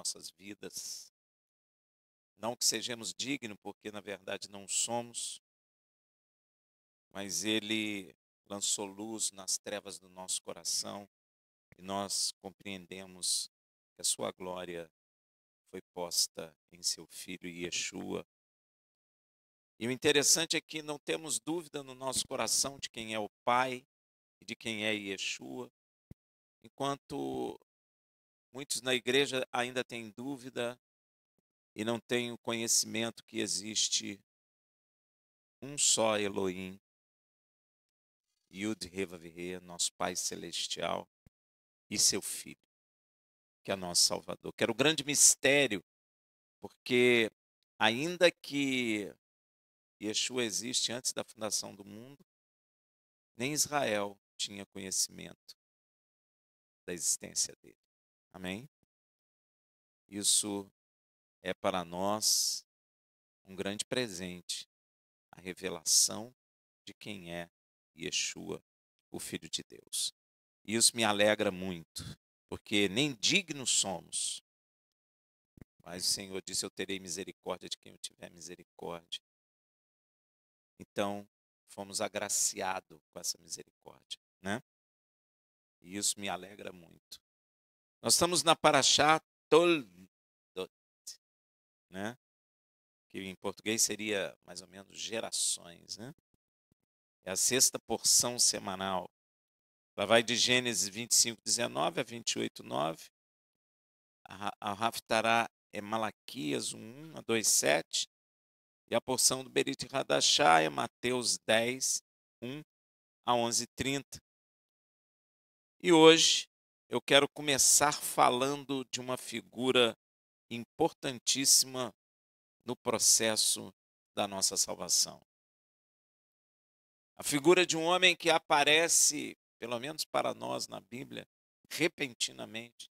nossas vidas. Não que sejamos dignos, porque na verdade não somos, mas Ele lançou luz nas trevas do nosso coração e nós compreendemos que a sua glória foi posta em seu Filho Yeshua. E o interessante é que não temos dúvida no nosso coração de quem é o Pai e de quem é Yeshua, enquanto muitos na igreja ainda têm dúvida e não têm o conhecimento que existe um só Elohim, Yud Heva Virê, nosso Pai Celestial, e seu Filho, que é nosso Salvador, que era o grande mistério, porque ainda que Yeshua existe antes da fundação do mundo, nem Israel tinha conhecimento da existência dele. Amém? Isso é para nós um grande presente, a revelação de quem é Yeshua, o Filho de Deus. E isso me alegra muito, porque nem dignos somos, mas o Senhor disse: eu terei misericórdia de quem eu tiver misericórdia. Então, fomos agraciados com essa misericórdia, né? E isso me alegra muito. Nós estamos na Parashá Toldot, né? Que em português seria mais ou menos gerações, né? É a sexta porção semanal. Ela vai de Gênesis 25:19 a 28:9. A Haftará é Malaquias 1 a 2:7. E a porção do Berit Hadashá é Mateus 10:1 a 11:30. E hoje eu quero começar falando de uma figura importantíssima no processo da nossa salvação. A figura de um homem que aparece, pelo menos para nós na Bíblia, repentinamente.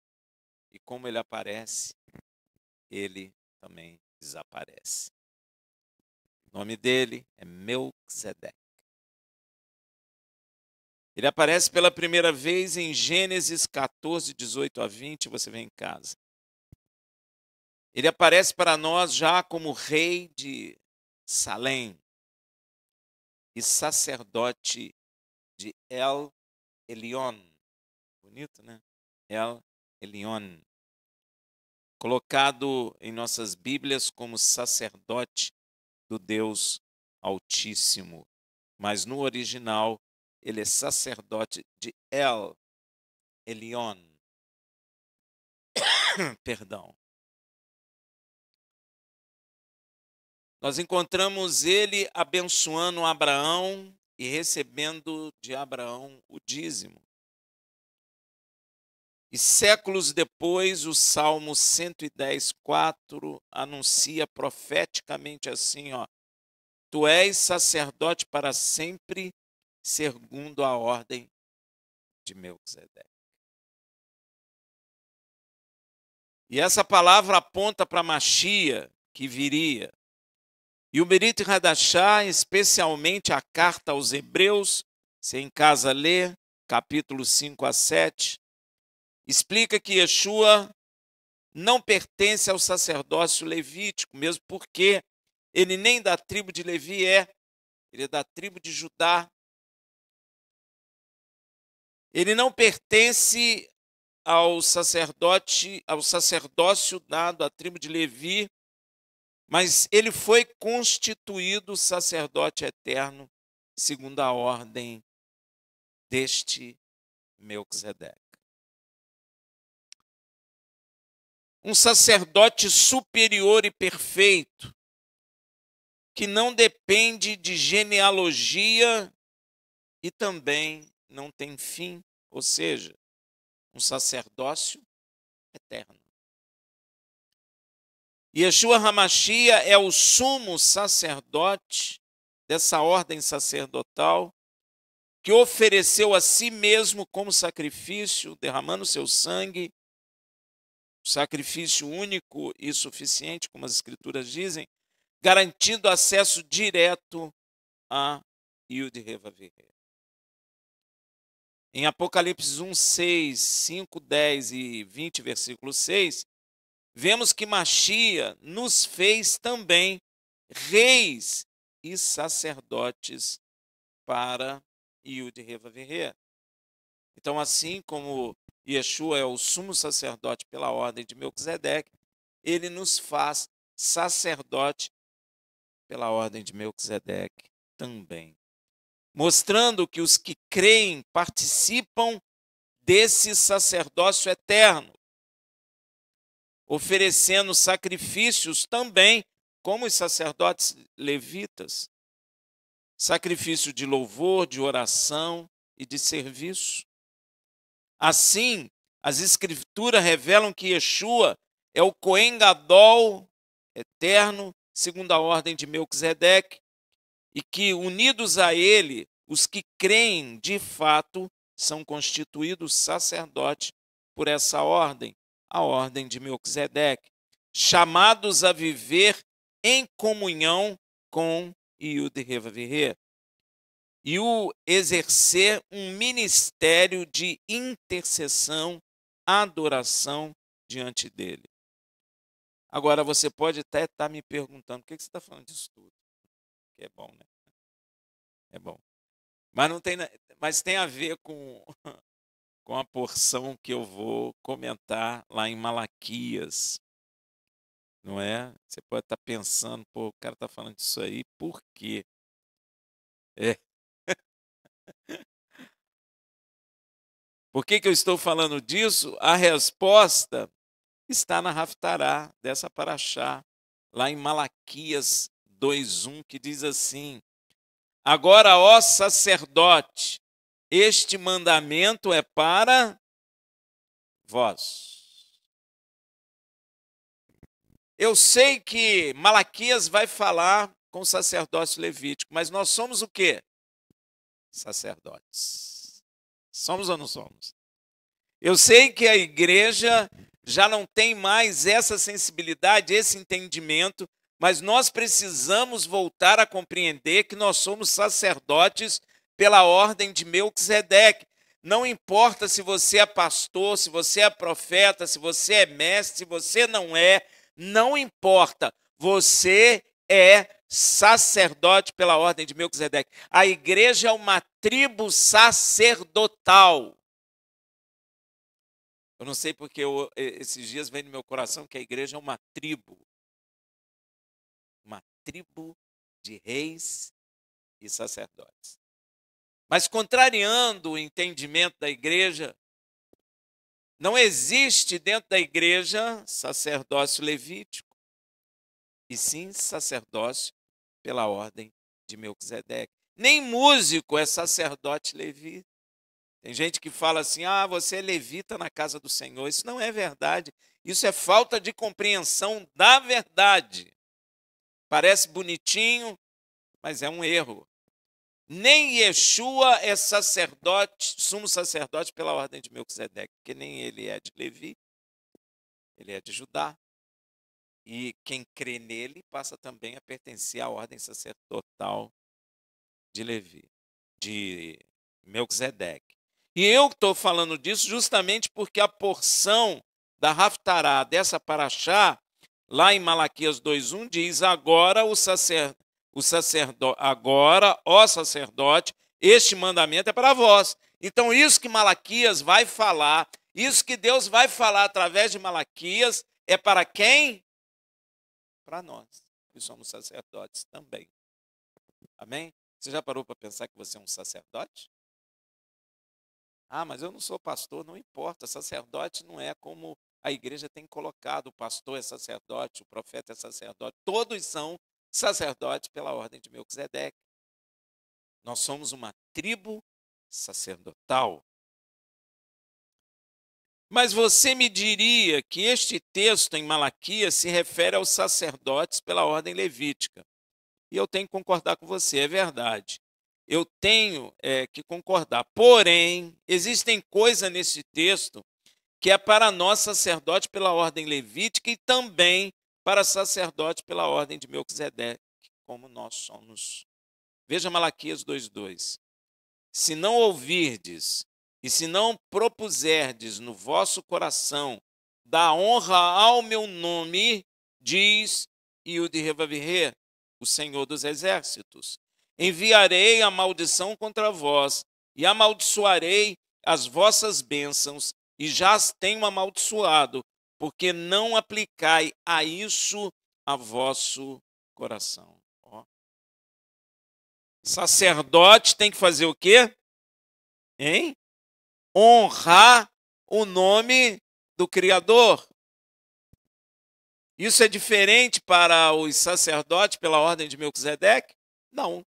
E como ele aparece, ele também desaparece. O nome dele é Melquisedeque. Ele aparece pela primeira vez em Gênesis 14, 18 a 20, você vê em casa. Ele aparece para nós já como rei de Salém e sacerdote de El Elyon. Bonito, né? El Elyon. Colocado em nossas Bíblias como sacerdote do Deus Altíssimo. Mas no original, ele é sacerdote de El Elyon. Perdão. Nós encontramos ele abençoando Abraão e recebendo de Abraão o dízimo. E séculos depois, o Salmo 110:4 anuncia profeticamente assim, ó: tu és sacerdote para sempre, segundo a ordem de Melquisedeque. E essa palavra aponta para Machia, que viria. E o Berit Hadashá, especialmente a carta aos Hebreus, se em casa lê, capítulo 5 a 7, explica que Yeshua não pertence ao sacerdócio levítico, mesmo porque ele nem da tribo de Levi é, ele é da tribo de Judá. Ele não pertence ao sacerdócio dado à tribo de Levi, mas ele foi constituído sacerdote eterno, segundo a ordem deste Melquisedeque. Um sacerdote superior e perfeito, que não depende de genealogia e também não tem fim, ou seja, um sacerdócio eterno. Yeshua HaMashiach é o sumo sacerdote dessa ordem sacerdotal, que ofereceu a si mesmo como sacrifício, derramando seu sangue, sacrifício único e suficiente, como as Escrituras dizem, garantindo acesso direto a Yud Heva Virê. Em Apocalipse 1:6, 5:10 e 20, versículo 6, vemos que Machia nos fez também reis e sacerdotes para Yud-Heh-Vav-Heh. Então, assim como Yeshua é o sumo sacerdote pela ordem de Melquisedeque, ele nos faz sacerdote pela ordem de Melquisedeque também, mostrando que os que creem participam desse sacerdócio eterno, oferecendo sacrifícios também, como os sacerdotes levitas, sacrifício de louvor, de oração e de serviço. Assim, as Escrituras revelam que Yeshua é o Cohen Gadol eterno, segundo a ordem de Melquisedeque, e que, unidos a ele, os que creem de fato são constituídos sacerdotes por essa ordem, a ordem de Melquisedeque, chamados a viver em comunhão com Yud-Heh-Vav-Heh, e o exercer um ministério de intercessão, adoração diante dele. Agora, você pode até estar me perguntando, por que você está falando disso tudo? Que é bom, né? É bom. Mas, não tem, mas tem a ver com a porção que eu vou comentar lá em Malaquias. Não é? Você pode estar pensando, pô, o cara está falando disso aí, por quê? É. Por que eu estou falando disso? A resposta está na Haftará dessa paraxá, lá em Malaquias 2:1, que diz assim: agora, ó sacerdote, este mandamento é para vós. Eu sei que Malaquias vai falar com o sacerdócio levítico, mas nós somos o quê? Sacerdotes. Somos ou não somos? Eu sei que a igreja já não tem mais essa sensibilidade, esse entendimento, mas nós precisamos voltar a compreender que nós somos sacerdotes pela ordem de Melquisedeque. Não importa se você é pastor, se você é profeta, se você é mestre, se você não é, não importa. Você é sacerdote pela ordem de Melquisedeque. A igreja é uma tribo sacerdotal. Eu não sei porque esses dias vem no meu coração que a igreja é uma tribo de reis e sacerdotes. Mas contrariando o entendimento da igreja, não existe dentro da igreja sacerdócio levítico, e sim sacerdócio pela ordem de Melquisedeque. Nem músico é sacerdote levita. Tem gente que fala assim, você é levita na casa do Senhor. Isso não é verdade. Isso é falta de compreensão da verdade. Parece bonitinho, mas é um erro. Nem Yeshua é sacerdote, sumo sacerdote pela ordem de Melquisedeque, porque nem ele é de Levi, ele é de Judá. E quem crê nele passa também a pertencer à ordem sacerdotal de Levi, de Melquisedeque. E eu estou falando disso justamente porque a porção da Haftará, dessa paraxá, lá em Malaquias 2:1, diz: agora, agora, ó sacerdote, este mandamento é para vós. Então, isso que Malaquias vai falar, isso que Deus vai falar através de Malaquias, é para quem? Para nós, que somos sacerdotes também. Amém? Você já parou para pensar que você é um sacerdote? Mas eu não sou pastor, não importa. Sacerdote não é como a igreja tem colocado. O pastor é sacerdote, o profeta é sacerdote. Todos são sacerdotes pela ordem de Melquisedeque. Nós somos uma tribo sacerdotal. Mas você me diria que este texto em Malaquias se refere aos sacerdotes pela ordem levítica. E eu tenho que concordar com você, é verdade. Eu tenho que concordar. Porém, existem coisas nesse texto que é para nós sacerdote pela ordem levítica e também para sacerdote pela ordem de Melquisedeque, como nós somos. Veja Malaquias 2:2. Se não ouvirdes e se não propuserdes no vosso coração dá honra ao meu nome, diz Yud-Heh-Vav-Heh, o Senhor dos Exércitos. Enviarei a maldição contra vós, e amaldiçoarei as vossas bênçãos, e já as tenho amaldiçoado, porque não aplicai a isso a vosso coração. Ó. Sacerdote tem que fazer o quê? Hein? Honrar o nome do Criador. Isso é diferente para os sacerdotes pela ordem de Melquisedeque? Não.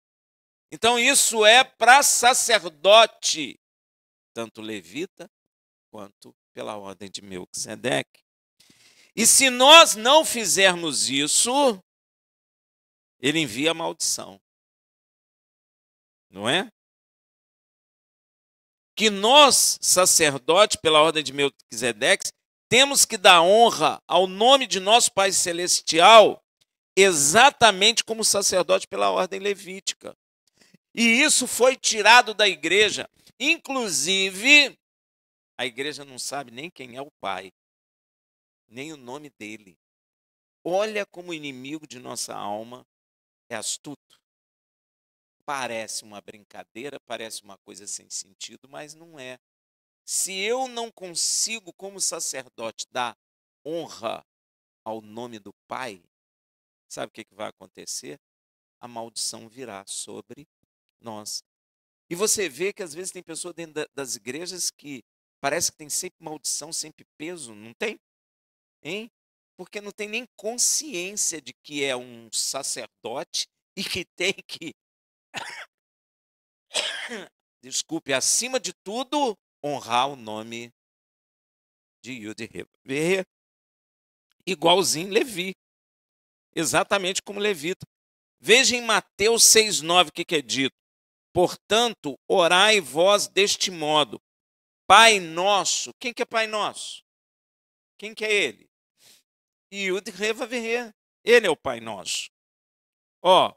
Então isso é para sacerdote, tanto levita quanto pela ordem de Melquisedeque. E se nós não fizermos isso, ele envia a maldição. Não é? Que nós, sacerdotes, pela ordem de Melquisedeque, temos que dar honra ao nome de nosso Pai Celestial, exatamente como sacerdote pela ordem levítica. E isso foi tirado da igreja. Inclusive, a igreja não sabe nem quem é o Pai, nem o nome dele. Olha como o inimigo de nossa alma é astuto. Parece uma brincadeira, parece uma coisa sem sentido, mas não é. Se eu não consigo, como sacerdote, dar honra ao nome do Pai, sabe o que vai acontecer? A maldição virá sobre nós. E você vê que às vezes tem pessoas dentro das igrejas que parece que tem sempre maldição, sempre peso, não tem? Hein? Porque não tem nem consciência de que é um sacerdote e que tem que, desculpe, acima de tudo, honrar o nome de Yud-Heh-Vav-Heh, igualzinho Levi, exatamente como levita. Veja em Mateus 6,9 o que é dito. Portanto, orai vós deste modo. Pai nosso. Quem que é Pai nosso? Quem que é ele? Yud-Heh-Vav-Heh. Ele é o Pai nosso. Ó,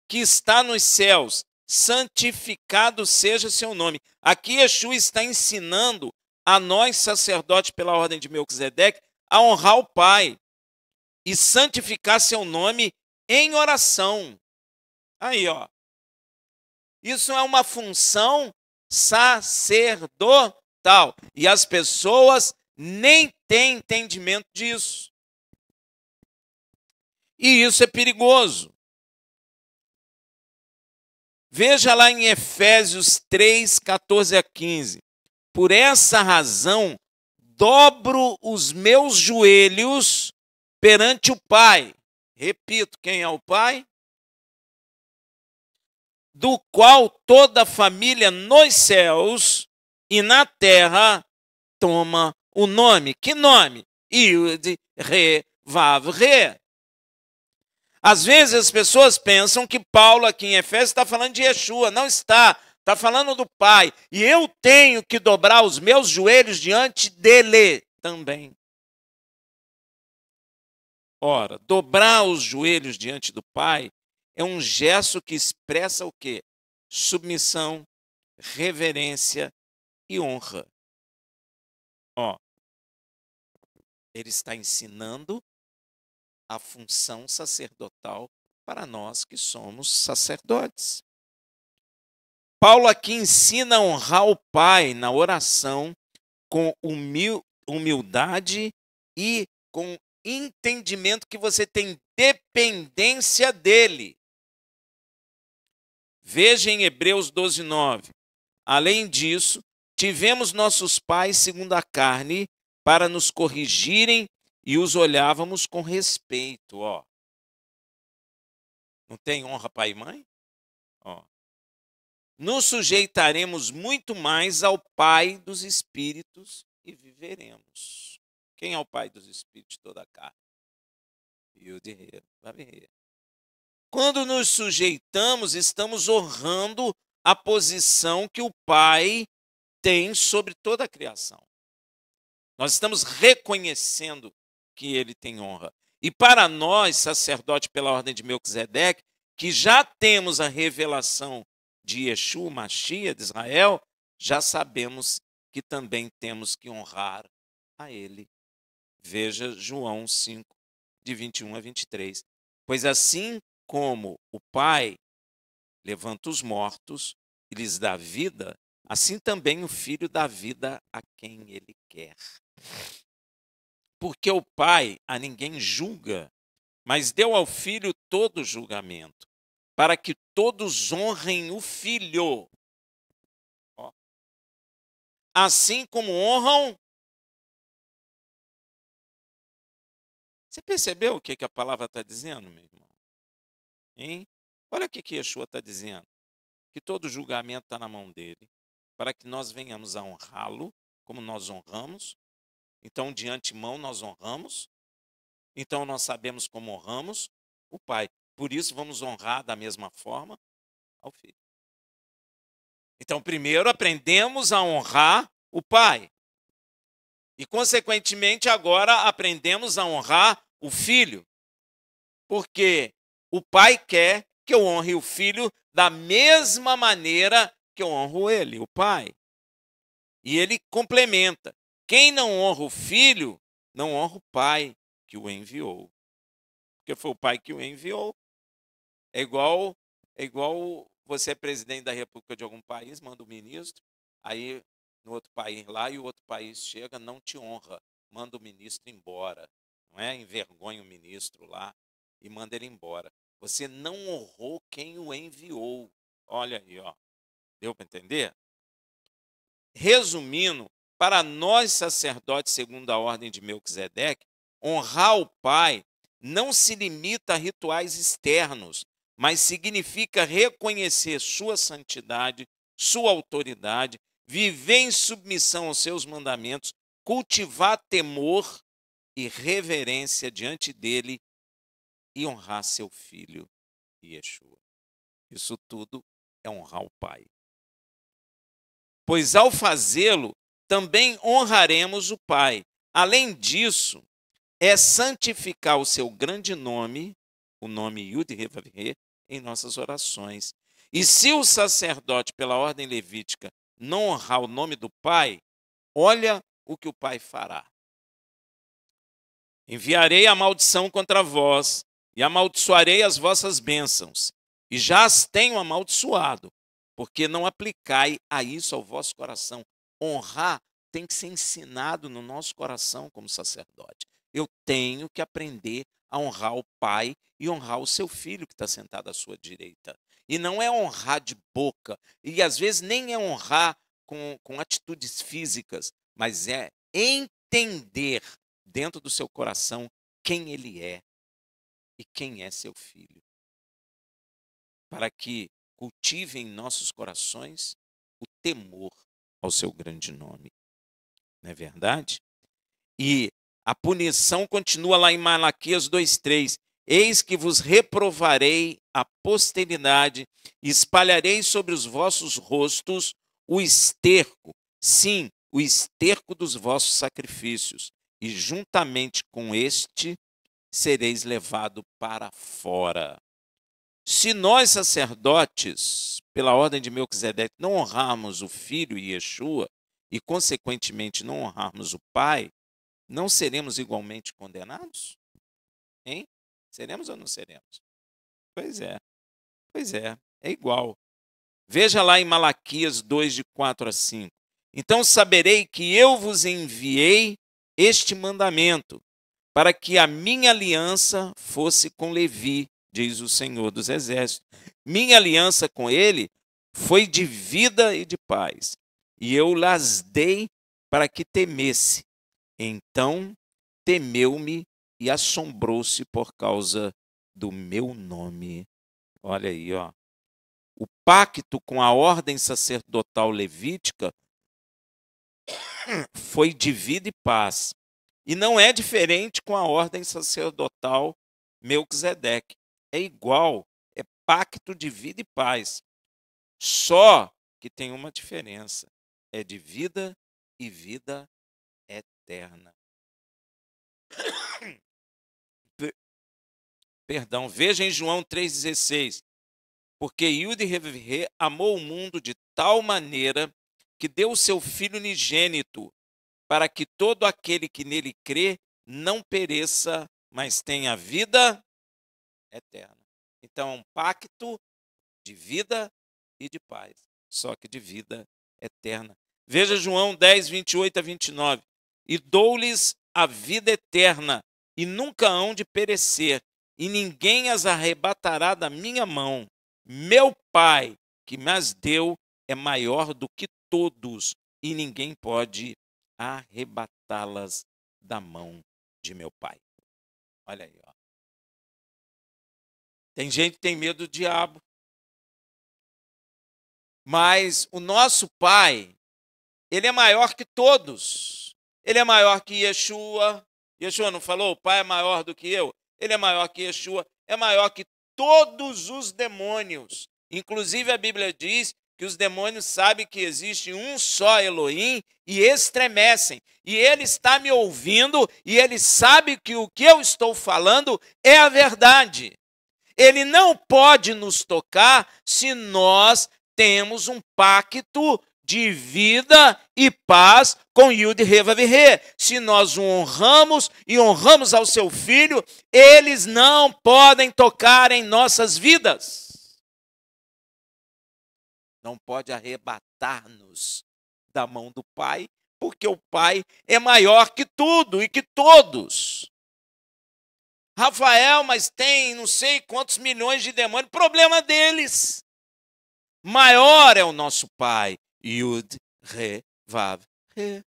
que está nos céus, santificado seja seu nome. Aqui Yeshua está ensinando a nós, sacerdotes pela ordem de Melquisedeque, a honrar o Pai e santificar seu nome em oração. Aí, ó. Isso é uma função sacerdotal. E as pessoas nem têm entendimento disso. E isso é perigoso. Veja lá em Efésios 3, 14 a 15. Por essa razão, dobro os meus joelhos perante o Pai. Repito, quem é o Pai? Do qual toda a família nos céus e na terra toma o nome. Que nome? Yud-Heh-Vav-Heh. Às vezes as pessoas pensam que Paulo aqui em Efésios está falando de Yeshua. Não está. Está falando do Pai. E eu tenho que dobrar os meus joelhos diante dele também. Ora, dobrar os joelhos diante do Pai é um gesto que expressa o quê? Submissão, reverência e honra. Ó, ele está ensinando a função sacerdotal para nós que somos sacerdotes. Paulo aqui ensina a honrar o Pai na oração com humildade e com entendimento que você tem dependência dele. Veja em Hebreus 12, 9. Além disso, tivemos nossos pais segundo a carne para nos corrigirem e os olhávamos com respeito. Ó. Não tem honra pai e mãe? Ó. Nos sujeitaremos muito mais ao Pai dos Espíritos e viveremos. Quem é o Pai dos Espíritos de toda a carne? Yud-Heh-Vav-Heh. Quando nos sujeitamos, estamos honrando a posição que o Pai tem sobre toda a criação. Nós estamos reconhecendo que ele tem honra. E para nós, sacerdote pela ordem de Melquisedeque, que já temos a revelação de Yeshua, Mashiach de Israel, já sabemos que também temos que honrar a ele. Veja João 5, de 21 a 23. Pois assim como o Pai levanta os mortos e lhes dá vida, assim também o Filho dá vida a quem ele quer. Porque o Pai a ninguém julga, mas deu ao Filho todo o julgamento, para que todos honrem o Filho, assim como honram. Você percebeu o que a palavra está dizendo, meu irmão? Hein? Olha o que Yeshua está dizendo. Que todo julgamento está na mão dele, para que nós venhamos a honrá-lo, como nós honramos. Então, de antemão, nós honramos. Então, nós sabemos como honramos o Pai. Por isso, vamos honrar da mesma forma ao Filho. Então, primeiro, aprendemos a honrar o Pai. E, consequentemente, agora aprendemos a honrar o Filho. Porque o Pai quer que eu honre o Filho da mesma maneira que eu honro ele, o Pai. E ele complementa: quem não honra o Filho, não honra o Pai que o enviou. Porque foi o Pai que o enviou. É igual você é presidente da República de algum país, manda um ministro, aí no outro país lá, e o outro país chega, não te honra, manda o ministro embora, não é? Envergonha o ministro lá e manda ele embora. Você não honrou quem o enviou. Olha aí, ó. Deu para entender? Resumindo, para nós sacerdotes segundo a ordem de Melquisedeque, honrar o Pai não se limita a rituais externos, mas significa reconhecer sua santidade, sua autoridade, viver em submissão aos seus mandamentos, cultivar temor e reverência diante dele e honrar seu filho, Yeshua. Isso tudo é honrar o Pai. Pois ao fazê-lo, também honraremos o Pai. Além disso, é santificar o seu grande nome, o nome Yud-Heh-Vav-Heh, em nossas orações. E se o sacerdote, pela ordem levítica, não honrar o nome do Pai, olha o que o Pai fará. Enviarei a maldição contra vós, e amaldiçoarei as vossas bênçãos, e já as tenho amaldiçoado, porque não aplicai a isso ao vosso coração. Honrar tem que ser ensinado no nosso coração como sacerdote. Eu tenho que aprender a honrar o Pai e honrar o seu filho que está sentado à sua direita. E não é honrar de boca, e às vezes nem é honrar com atitudes físicas, mas é entender dentro do seu coração quem ele é e quem é seu filho. Para que cultive em nossos corações o temor ao seu grande nome. Não é verdade? E a punição continua lá em Malaquias 2:3. Eis que vos reprovarei a posteridade, e espalharei sobre os vossos rostos o esterco, sim, o esterco dos vossos sacrifícios, e juntamente com este sereis levado para fora. Se nós, sacerdotes, pela ordem de Melquisedeque, não honrarmos o Filho e Yeshua, e, consequentemente, não honrarmos o Pai, não seremos igualmente condenados? Hein? Seremos ou não seremos? Pois é igual. Veja lá em Malaquias 2, de 4 a 5. Então saberei que eu vos enviei este mandamento, para que a minha aliança fosse com Levi, diz o Senhor dos Exércitos. Minha aliança com ele foi de vida e de paz, e eu las dei para que temesse. Então temeu-me e assombrou-se por causa do meu nome. Olha aí, ó. O pacto com a ordem sacerdotal levítica foi de vida e paz. E não é diferente com a ordem sacerdotal Melquisedeque. É igual, é pacto de vida e paz. Só que tem uma diferença. É de vida e vida eterna. Perdão, veja em João 3,16. Porque Yud-Heh-Vav-Heh amou o mundo de tal maneira que deu o seu Filho unigênito, para que todo aquele que nele crê não pereça, mas tenha vida eterna. Então, é um pacto de vida e de paz, só que de vida eterna. Veja João 10, 28 a 29. E dou-lhes a vida eterna, e nunca hão de perecer, e ninguém as arrebatará da minha mão. Meu Pai, que me as deu, é maior do que todos, e ninguém pode arrebatá-las da mão de meu Pai. Olha aí, ó. Tem gente que tem medo do diabo, mas o nosso Pai, ele é maior que todos. Ele é maior que Yeshua. Yeshua não falou, o Pai é maior do que eu? Ele é maior que Yeshua, é maior que todos os demônios. Inclusive a Bíblia diz que os demônios sabem que existe um só Elohim e estremecem. E ele está me ouvindo e ele sabe que o que eu estou falando é a verdade. Ele não pode nos tocar se nós temos um pacto de vida e paz com Yud He Vav He. Se nós o honramos e honramos ao seu filho, eles não podem tocar em nossas vidas. Não pode arrebatar-nos da mão do Pai, porque o Pai é maior que tudo e que todos. Rafael, mas tem não sei quantos milhões de demônios, problema deles. Maior é o nosso Pai, Yud He Vav He.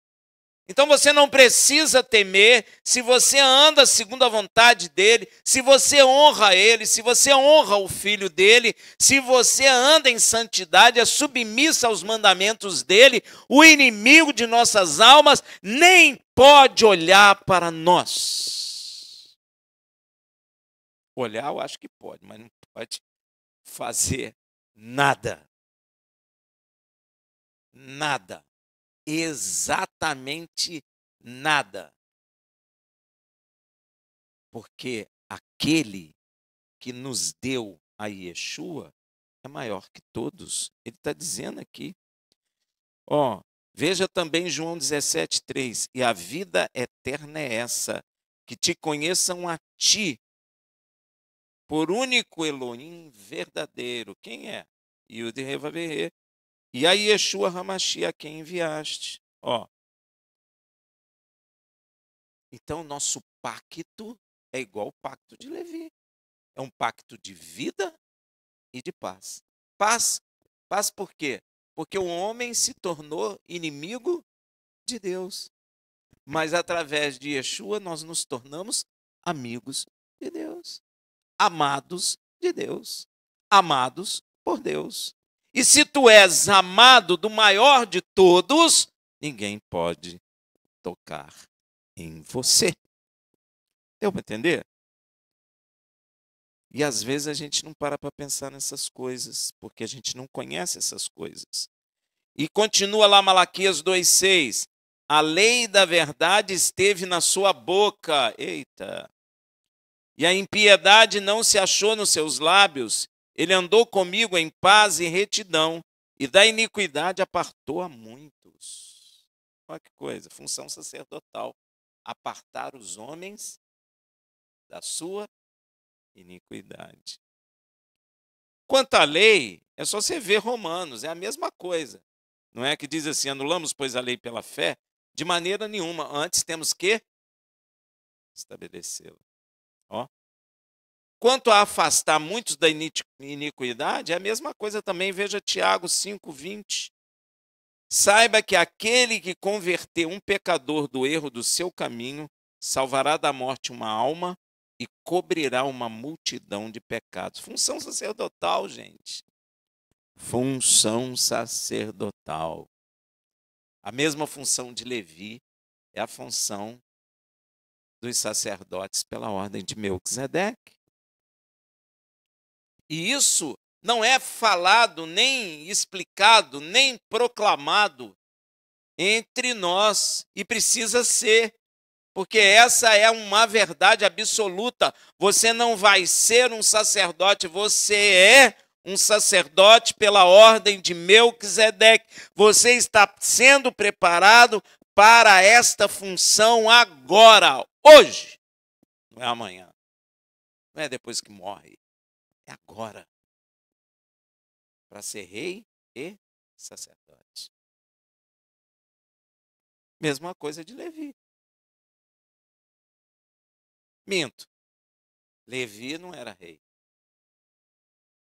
Então você não precisa temer se você anda segundo a vontade dele, se você honra ele, se você honra o filho dele, se você anda em santidade, é submissa aos mandamentos dele, o inimigo de nossas almas nem pode olhar para nós. Olhar eu acho que pode, mas não pode fazer nada. Nada. Exatamente nada. Porque aquele que nos deu a Yeshua é maior que todos. Ele está dizendo aqui. Ó, veja também João 17:3. E a vida eterna é essa, que te conheçam a ti, por único Elohim verdadeiro. Quem é? Yud He Vav He. E a Yeshua HaMashiach, a quem enviaste. Ó. Então, nosso pacto é igual ao pacto de Levi. É um pacto de vida e de paz. Paz. Paz por quê? Porque o homem se tornou inimigo de Deus. Mas através de Yeshua nós nos tornamos amigos de Deus. Amados de Deus. Amados por Deus. E se tu és amado do maior de todos, ninguém pode tocar em você. Deu para entender? E às vezes a gente não para pensar nessas coisas, porque a gente não conhece essas coisas. E continua lá Malaquias 2:6. A lei da verdade esteve na sua boca. Eita! E a impiedade não se achou nos seus lábios. Ele andou comigo em paz e retidão, e da iniquidade apartou a muitos. Olha que coisa, função sacerdotal. Apartar os homens da sua iniquidade. Quanto à lei, é só você ver Romanos, é a mesma coisa. Não é que diz assim, anulamos, pois, a lei pela fé? De maneira nenhuma. Antes temos que estabelecê-la. Ó. Quanto a afastar muitos da iniquidade, é a mesma coisa também. Veja Tiago 5:20. Saiba que aquele que converter um pecador do erro do seu caminho, salvará da morte uma alma e cobrirá uma multidão de pecados. Função sacerdotal, gente. Função sacerdotal. A mesma função de Levi é a função dos sacerdotes pela ordem de Melquisedeque. E isso não é falado, nem explicado, nem proclamado entre nós, e precisa ser, porque essa é uma verdade absoluta. Você não vai ser um sacerdote, você é um sacerdote pela ordem de Melquisedeque. Você está sendo preparado para esta função agora, hoje, não é amanhã, não é depois que morre, é agora, para ser rei e sacerdote. Mesma coisa de Levi. Minto, Levi não era rei.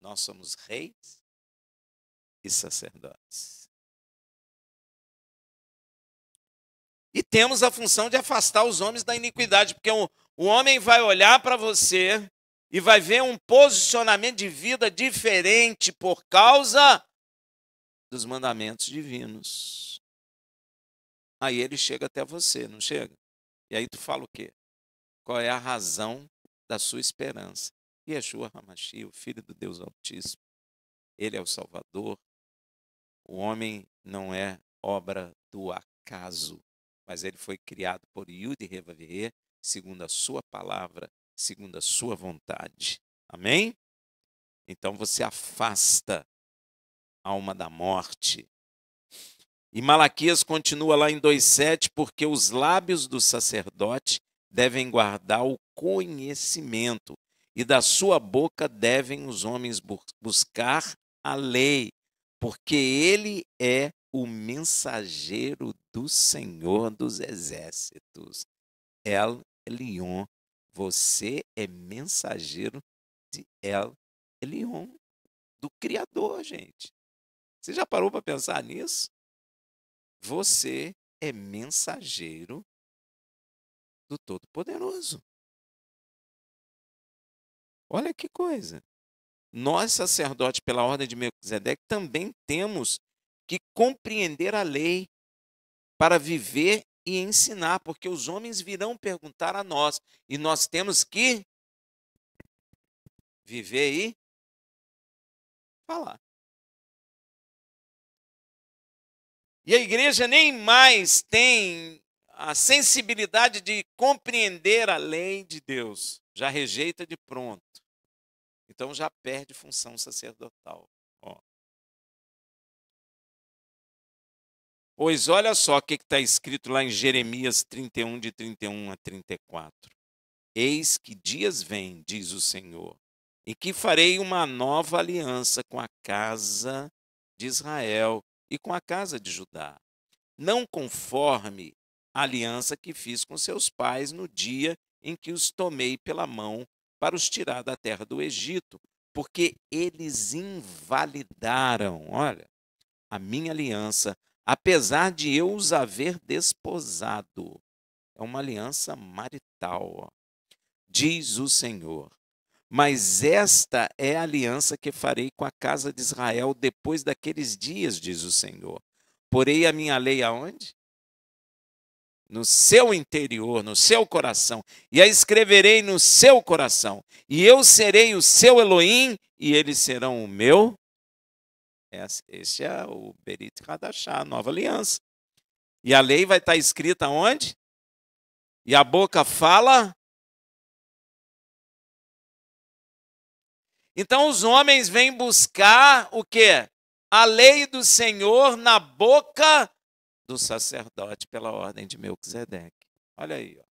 Nós somos reis e sacerdotes. E temos a função de afastar os homens da iniquidade, porque o homem vai olhar para você e vai ver um posicionamento de vida diferente por causa dos mandamentos divinos. Aí ele chega até você, não chega? E aí tu fala o quê? Qual é a razão da sua esperança? Yeshua HaMashiach, o Filho do Deus Altíssimo. Ele é o Salvador. O homem não é obra do acaso, mas ele foi criado por Yud e Revavirê, segundo a sua palavra, segundo a sua vontade. Amém? Então você afasta a alma da morte. E Malaquias continua lá em 2,7, porque os lábios do sacerdote devem guardar o conhecimento, e da sua boca devem os homens buscar a lei, porque ele é o mensageiro do Senhor dos Exércitos. El Elyon, você é mensageiro de El Elyon, do Criador, gente. Você já parou para pensar nisso? Você é mensageiro do Todo-Poderoso. Olha que coisa. Nós, sacerdotes, pela ordem de Melquisedeque, também temos que compreender a lei para viver e ensinar, porque os homens virão perguntar a nós, e nós temos que viver e falar. E a igreja nem mais tem a sensibilidade de compreender a lei de Deus, já rejeita de pronto. Então já perde função sacerdotal. Ó. Pois olha só o que está escrito lá em Jeremias 31, de 31 a 34. Eis que dias vêm, diz o Senhor, em que farei uma nova aliança com a casa de Israel e com a casa de Judá, não conforme a aliança que fiz com seus pais no dia em que os tomei pela mão para os tirar da terra do Egito, porque eles invalidaram, olha, a minha aliança, apesar de eu os haver desposado. É uma aliança marital, ó. Diz o Senhor. Mas esta é a aliança que farei com a casa de Israel depois daqueles dias, diz o Senhor. Porei a minha lei aonde? No seu interior, no seu coração, e a escreverei no seu coração, e eu serei o seu Elohim, e eles serão o meu. Esse é o Berit Hadashah, a nova aliança. E a lei vai estar escrita onde? E a boca fala. Então os homens vêm buscar o quê? A lei do Senhor na boca do sacerdote pela ordem de Melquisedeque. Olha aí, ó.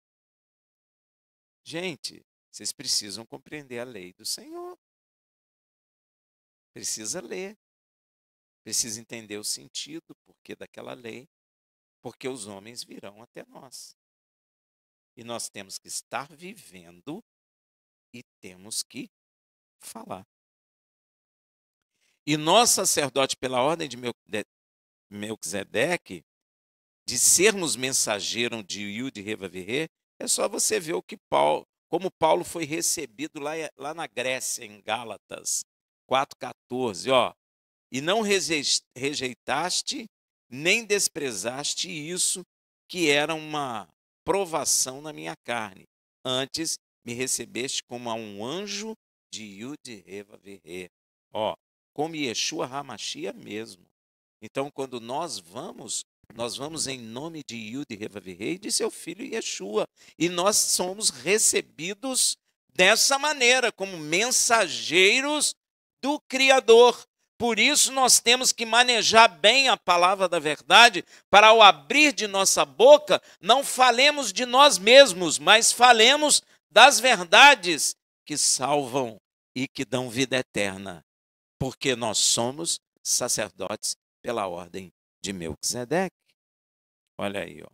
Gente, vocês precisam compreender a lei do Senhor. Precisa ler. Precisa entender o sentido, porquê daquela lei, porque os homens virão até nós. E nós temos que estar vivendo e temos que falar. E nós, sacerdote, pela ordem de Melquisedeque, de sermos mensageiro de Yud e Revavirê, é só você ver como Paulo foi recebido lá na Grécia, em Gálatas 4,14, ó. E não rejeitaste, nem desprezaste isso, que era uma provação na minha carne. Antes, me recebeste como a um anjo de Yud e Revavirê. Ó, como Yeshua HaMashiach mesmo. Então, quando nós vamos em nome de Yud e Revavirê e de seu filho Yeshua. E nós somos recebidos dessa maneira, como mensageiros do Criador. por isso nós temos que manejar bem a palavra da verdade, para ao abrir de nossa boca, não falemos de nós mesmos, mas falemos das verdades que salvam e que dão vida eterna, porque nós somos sacerdotes pela ordem de Melquisedeque. Olha aí, ó.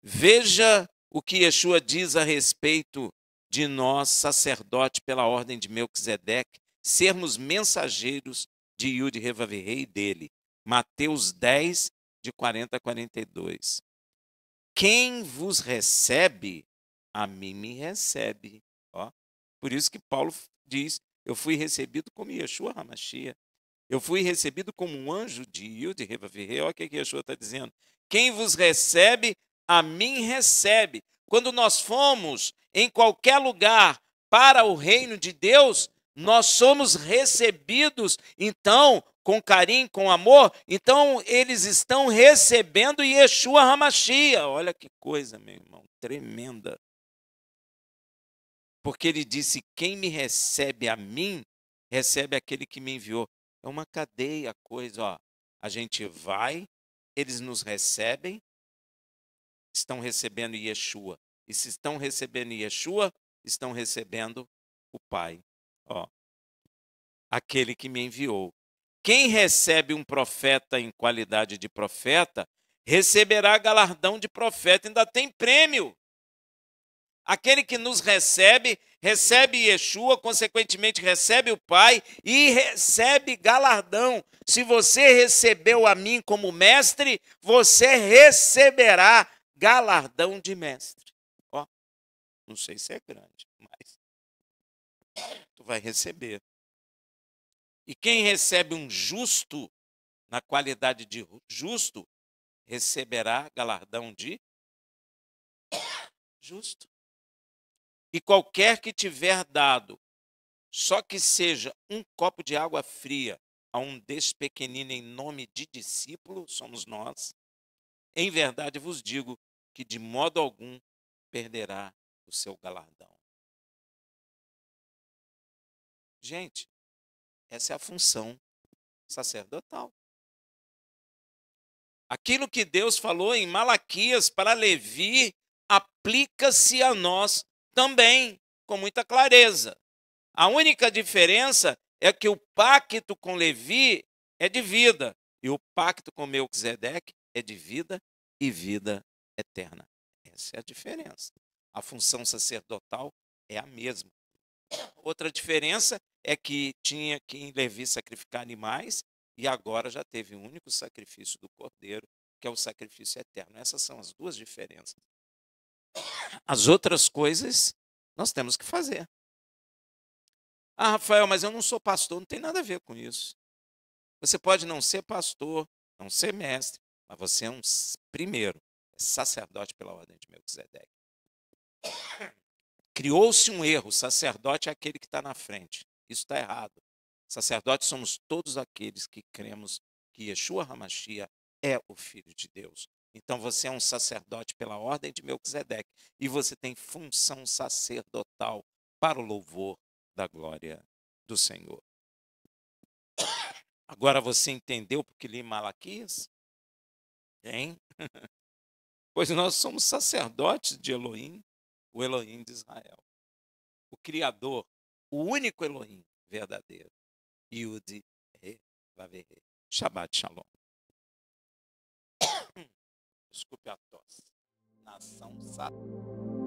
Veja o que Yeshua diz a respeito de nós, sacerdote pela ordem de Melquisedeque, sermos mensageiros de Yud Revavirei dele. Mateus 10, de 40 a 42. Quem vos recebe, a mim me recebe. Ó, por isso que Paulo diz, eu fui recebido como Yeshua HaMashiach. Eu fui recebido como um anjo de Yud Revavirei. Olha o que Yeshua está dizendo. Quem vos recebe, a mim recebe. Quando nós fomos em qualquer lugar para o reino de Deus, nós somos recebidos, então, com carinho, com amor. Então, eles estão recebendo Yeshua HaMashiach. Olha que coisa, meu irmão, tremenda. Porque ele disse, quem me recebe a mim, recebe aquele que me enviou. É uma cadeia a coisa, ó. A gente vai, eles nos recebem, estão recebendo Yeshua. E se estão recebendo Yeshua, estão recebendo o Pai. Ó, aquele que me enviou. Quem recebe um profeta em qualidade de profeta, receberá galardão de profeta, ainda tem prêmio. Aquele que nos recebe, recebe Yeshua, consequentemente recebe o Pai e recebe galardão. Se você recebeu a mim como mestre, você receberá galardão de mestre. Ó, não sei se é grande, mas tu vai receber. E quem recebe um justo, na qualidade de justo, receberá galardão de justo. E qualquer que tiver dado, só que seja um copo de água fria a um desse pequenino em nome de discípulo, somos nós, em verdade vos digo que de modo algum perderá o seu galardão. Gente, essa é a função sacerdotal. Aquilo que Deus falou em Malaquias para Levi, aplica-se a nós também, com muita clareza. A única diferença é que o pacto com Levi é de vida, e o pacto com Melquisedeque é de vida e vida eterna. Essa é a diferença. A função sacerdotal é a mesma. Outra diferença é que tinha que em Levi sacrificar animais, e agora já teve um único sacrifício do Cordeiro, que é o sacrifício eterno. Essas são as duas diferenças. As outras coisas nós temos que fazer. Ah, Rafael, mas eu não sou pastor, não tem nada a ver com isso. Você pode não ser pastor, não ser mestre, mas você é primeiro, sacerdote pela ordem de Melquisedeque. Criou-se um erro, sacerdote é aquele que está na frente. Isso está errado. Sacerdotes somos todos aqueles que cremos que Yeshua HaMashiach é o Filho de Deus. Então você é um sacerdote pela ordem de Melquisedeque e você tem função sacerdotal para o louvor da glória do Senhor. Agora você entendeu porque li Malaquias? Hein? Pois nós somos sacerdotes de Elohim, o Elohim de Israel. O Criador, o único Elohim verdadeiro. Yud Revavirei. Shabbat Shalom. Desculpe a tosse. Nação Sata.